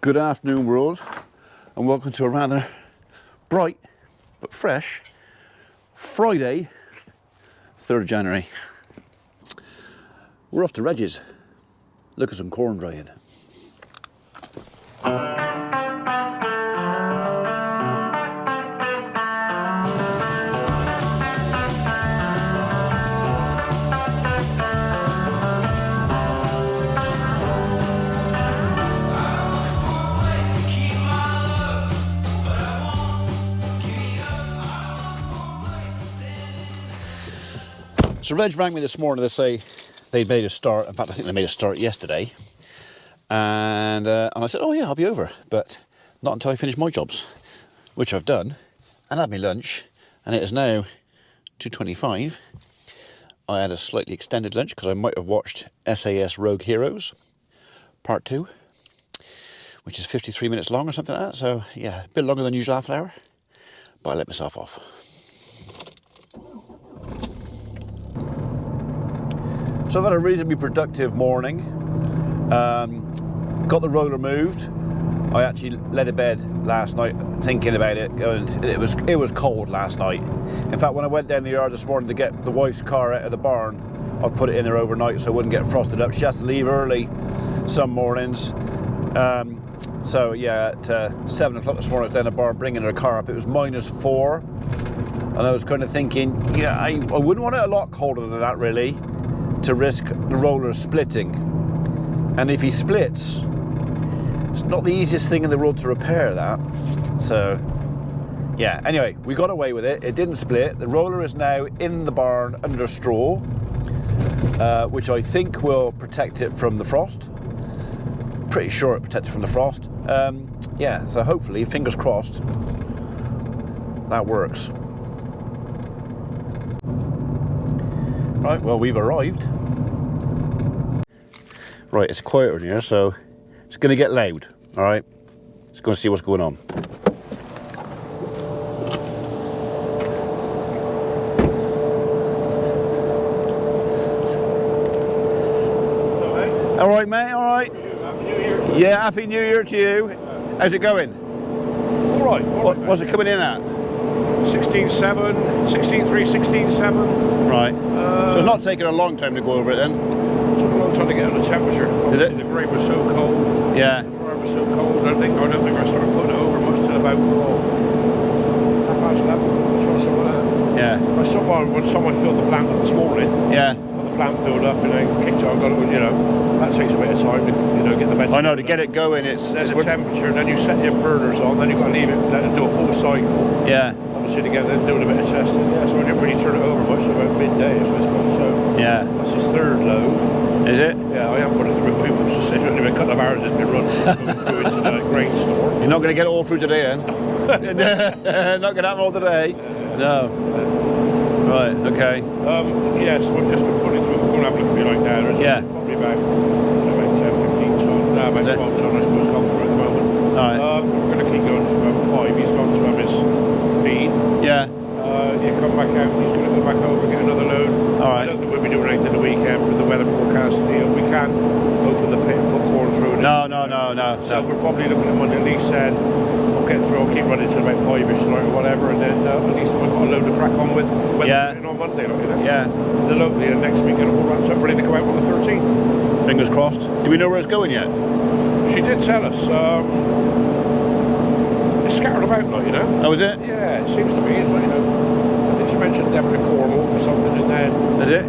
Good afternoon, world, and welcome to a rather bright but fresh Friday, 3rd of January. We're off to Regis. Look at some corn drying. So Reg rang me this morning to say they'd made a start. In fact, I think they made a start yesterday. And I said, oh yeah, I'll be over. But not until I finish my jobs, which I've done. And had my lunch. And it is now 2:25. I had a slightly extended lunch because I might have watched SAS Rogue Heroes, part 2. Which is 53 minutes long or something like that. So yeah, a bit longer than usual, half an hour. But I let myself off. So I've had a reasonably productive morning. Got the roller moved. I actually lay to bed last night thinking about it, and it was cold last night. In fact, when I went down the yard this morning to get the wife's car out of the barn, I put it in there overnight so it wouldn't get frosted up. She has to leave early some mornings. So yeah, at 7 o'clock this morning I was down the barn bringing her car up. It was -4, and I was kind of thinking, yeah, I wouldn't want it a lot colder than that really, to risk the roller splitting. And if he splits, it's not the easiest thing in the world to repair that. So yeah, anyway, we got away with it. It didn't split. The roller is now in the barn under straw, which I think will protect it from the frost. Pretty sure it protected from the frost. Yeah, so hopefully, fingers crossed, that works. Right, well, we've arrived. Right, it's quieter in here, so it's going to get loud, all right? Let's go and see what's going on. Hello, mate. All right, mate, all right? Happy New Year. Yeah, Happy New Year to you. How's it going? All right. What's it coming in at? 16.7, 16.3, 16.7. Right. So it's not taking a long time to go over it then? Took a long time to get on the temperature. Did it? The grade was so cold. Yeah. The dryer was so cold. I don't think I started putting it over much till about 11:30. Something like that. Yeah. I saw when someone filled the plant up this morning. Yeah. Got the plant filled up and then kicked on. Got it. That takes a bit of time to get the bed. I know, to get it going, There's a temperature, then you set your burners on, then you've got to leave it, let it do a full cycle. Yeah. Obviously, together, doing a bit of testing. Yeah, so I didn't really turn it over much, so about midday, I suppose. So Yeah. that's his 3rd load. Is it? Yeah, I haven't put it through. It was just a couple of hours it's been running through into the grain store. You're not going to get it all through today then? Not going to happen all today? No. Right, okay. Yes, we're just putting through. We're going to have a look at it like that. There's probably about 10, 15 tonnes. No, about 12 tonnes, I suppose, gone through at the moment. All right. We're going to keep going to about 5. He's gone to have his feed. Yeah. He'll come back out. He's going to go back over and get another load. All right. I don't think we'll be doing anything the weekend with the weather forecast deal. We can't open the pit and put corn through it. No. So we're probably looking at Monday. At least said we'll get through. I'll keep running till about 5ish tonight or whatever, and then at least I've got a load to crack on with. Yeah. On Monday, Yeah. The locally and next week it'll all wrapped up, ready to go out on the 13th. Fingers crossed. Do we know where it's going yet? She did tell us. It's scattered about, Oh, is it? Yeah, it seems to be. It's like, I think she mentioned Devon and Cornwall or something, and then. Is it?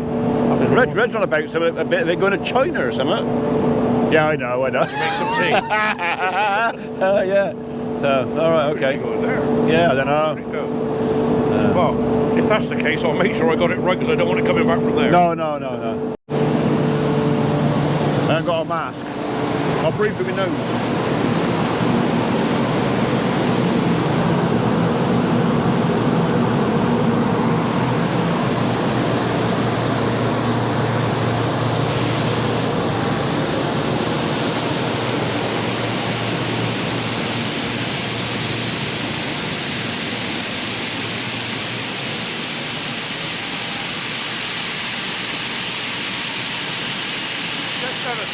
Red's on about some a bit of it going to China or something. Yeah, I know. You make some tea. Yeah. So, all right, okay. There. Yeah, I don't know. Well, if that's the case, I'll make sure I got it right because I don't want it coming back from there. No. I haven't got a mask. I'll breathe through my nose.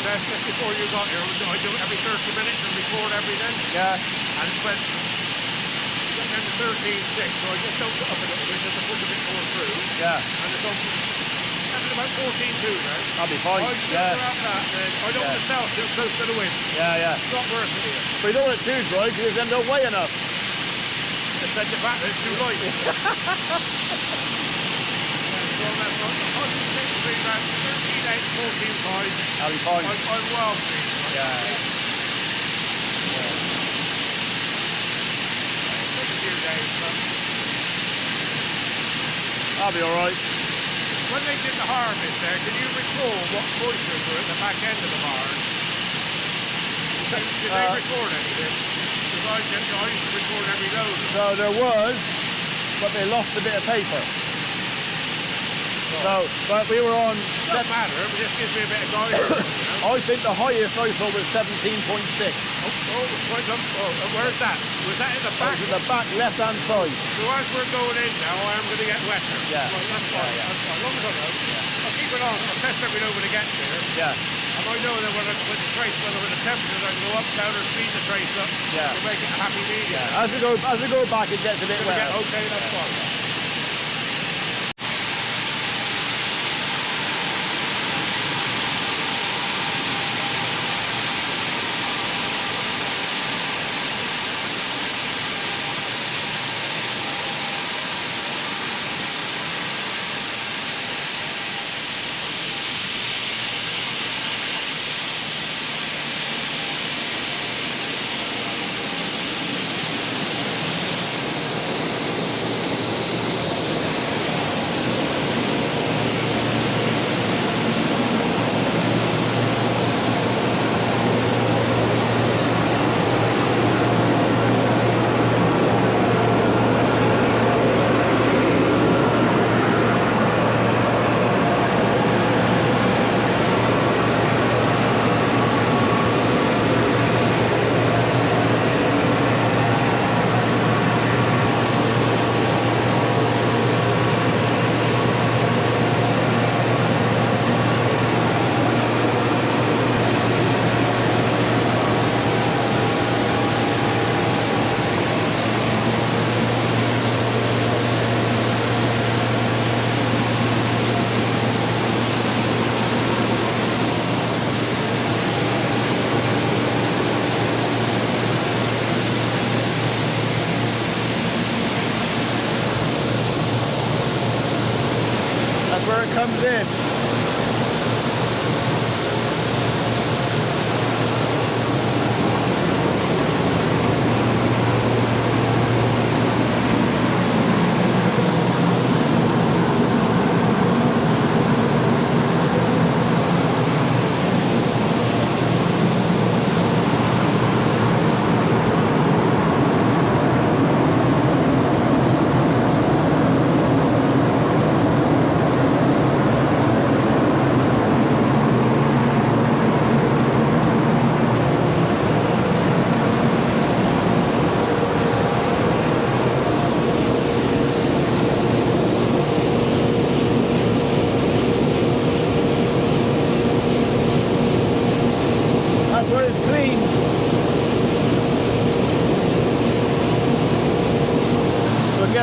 Just just before you got here, I do it every 30 minutes and record everything. Yeah. And it went down to 13.6, so I just dumped it up a little bit just to push a bit more through. Yeah. And it's on, that's about 14.2 now. That'll be fine. I should Yeah. have that then. I don't want to sell too close to the wind. Yeah, yeah. It's not worth it here. But you don't want it too dry because it ends up way enough. It's said the fact that it's too light. Well, that's not. I think it's been about 13.8, 14.5. That'll be fine. I'm well pleased. Yeah. Take a few days, but That'll be alright. when they did the harvest there, can you recall what moistures were at the back end of the barn? Did they record anything? Because I used to record every load. So there was, but they lost a bit of paper. So, but we were on. Doesn't matter, it just gives me a bit of guidance. I think the highest I saw was 17.6. Where's that? Was that in the back? In the back left-hand side. So as we're going in now, I am going to get wetter. Yeah. Well, that's fine. Yeah. That's fine. As long as I know. Yeah. I'll keep it on. I'll test every load when it gets there. Yeah. And I know that when the trace, whether with the temperatures, I can go up, down, or speed the trace up. Yeah. To make it a happy medium. Yeah. As we go back, it gets a bit wetter. Okay, that's fine. Where it comes in.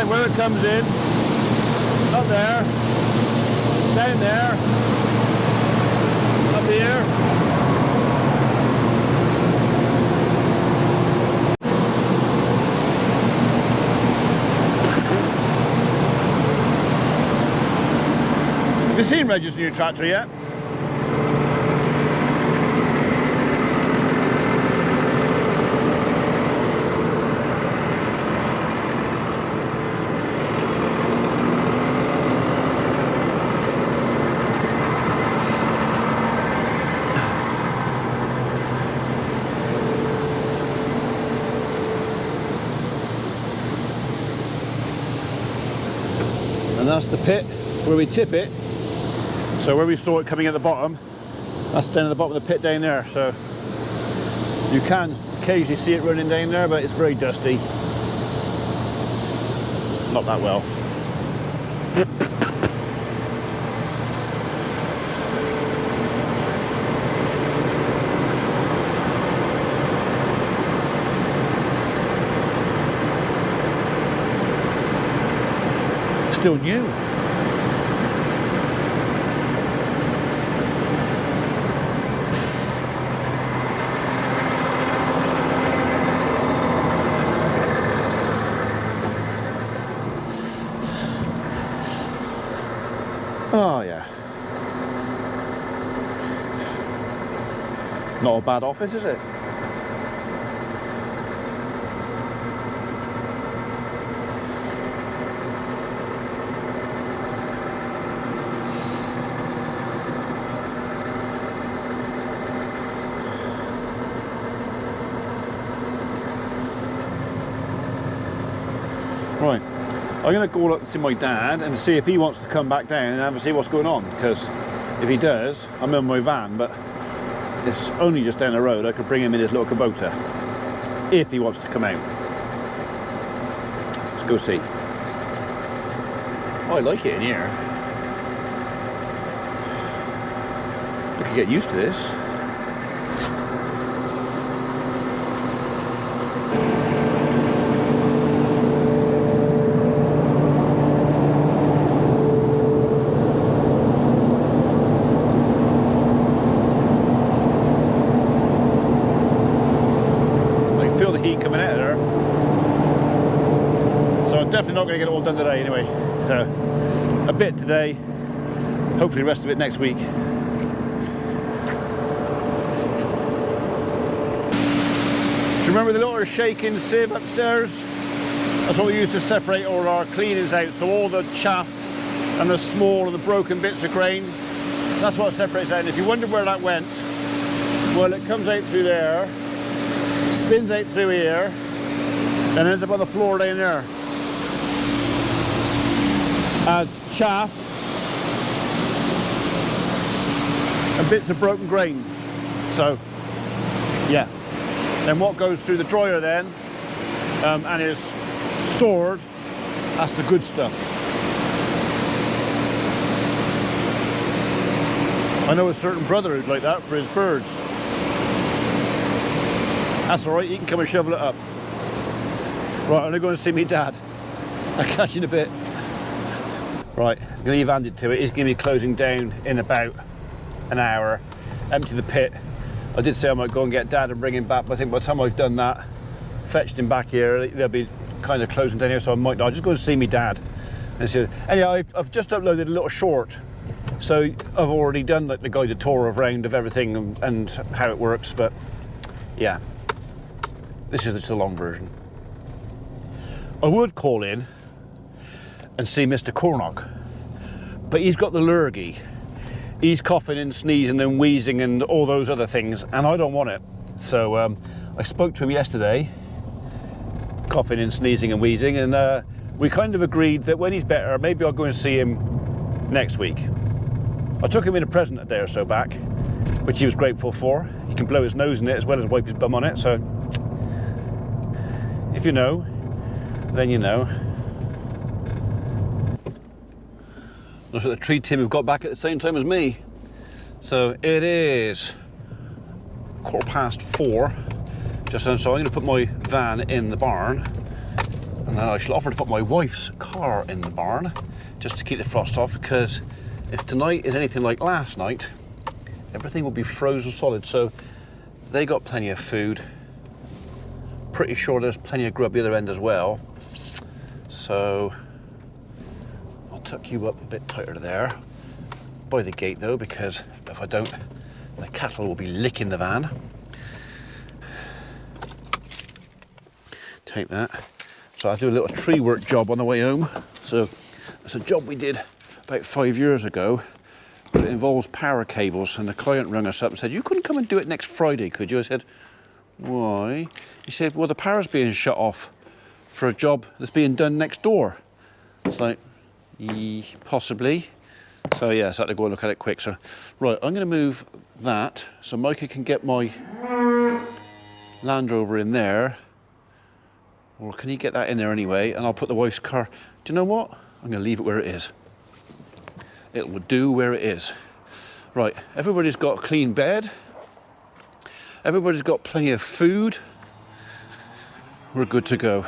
Where it comes in, up there, down there, up here. Have you seen Reg's new tractor yet? And that's the pit where we tip it. So where we saw it coming at the bottom, that's down at the bottom of the pit down there. So you can occasionally see it running down there, but it's very dusty. Not that well. Still new. Oh yeah. Not a bad office, is it? Right, I'm going to go up to my dad and see if he wants to come back down and have a see what's going on, because if he does, I'm in my van, but it's only just down the road. I could bring him in his little Kubota if he wants to come out. Let's go see. Oh, I like it in here. I could get used to this. Coming out of there, so I'm definitely not going to get it all done today anyway. So a bit today, hopefully the rest of it next week. Do you remember the little shaking sieve upstairs? That's what we used to separate all our cleanings out, so all the chaff and the small and the broken bits of grain, that's what separates out. And if you wonder where that went, well, it comes out through there, spins out through here, and ends up on the floor down there as chaff and bits of broken grain. So yeah, then what goes through the dryer then and is stored, that's the good stuff. I know a certain brother who'd like that for his birds. That's alright, you can come and shovel it up. Right, I'm gonna go and see me dad. I'll catch you in a bit. Right, I'm gonna leave handed to it. He's gonna be closing down in about an hour. Empty the pit. I did say I might go and get dad and bring him back, but I think by the time I've done that, fetched him back here, they'll be kind of closing down here, so I might not. I'll just go and see me dad. And see. Anyway, I've just uploaded a little short. So I've already done like the guided tour around of everything and how it works, but yeah. This is just a long version. I would call in and see Mr. Cornock, but he's got the lurgy. He's coughing and sneezing and wheezing and all those other things, and I don't want it. So I spoke to him yesterday, coughing and sneezing and wheezing, and we kind of agreed that when he's better, maybe I'll go and see him next week. I took him in a present a day or so back, which he was grateful for. He can blow his nose in it as well as wipe his bum on it, so if you know, then you know. Look at the tree Tim have got back at the same time as me. So it is 4:15, just then, so I'm going to put my van in the barn, and then I shall offer to put my wife's car in the barn, just to keep the frost off, because if tonight is anything like last night, everything will be frozen solid. So they got plenty of food. Pretty sure there's plenty of grub the other end as well. So I'll tuck you up a bit tighter there by the gate though, because if I don't, the cattle will be licking the van. Take that. So I do a little tree work job on the way home. So it's a job we did about 5 years ago, but it involves power cables, and the client rang us up and said, you couldn't come and do it next Friday, could you? I said, why? He said, well, the power's being shut off for a job that's being done next door. It's like, possibly. So yeah, so I had to go and look at it quick. So, right, I'm gonna move that so Micah can get my Land Rover in there. Or can he get that in there anyway? And I'll put the wife's car. Do you know what? I'm gonna leave it where it is. It will do where it is. Right, everybody's got a clean bed. Everybody's got plenty of food. We're good to go.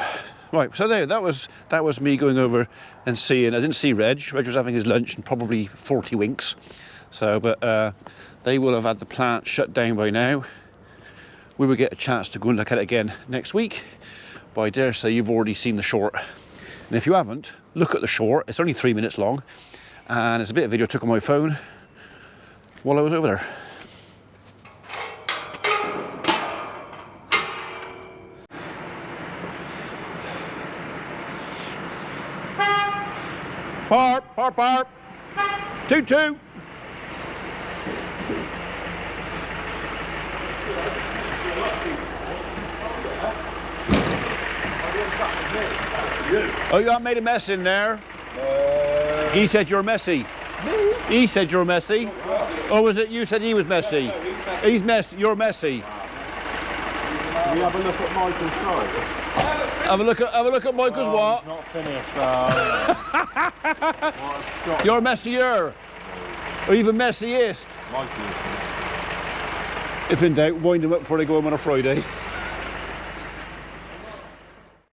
Right, so there, that was me going over and seeing. I didn't see Reg. Reg was having his lunch and probably 40 winks. So, but they will have had the plant shut down by now. We will get a chance to go and look at it again next week. But I dare say you've already seen the short. And if you haven't, look at the short. It's only 3 minutes long. And it's a bit of video I took on my phone while I was over there. Parp, parp, parp. Toot, toot. Oh, you haven't made a mess in there? He said you're messy. Me? He said you're messy. Or was it you said he was messy? He's messy. You're messy. Can we have a look at Michael's side? Have a look at Michael's what? Not finished. You're messier. Or even messiest. Michael is. If in doubt, wind them up before they go home on a Friday.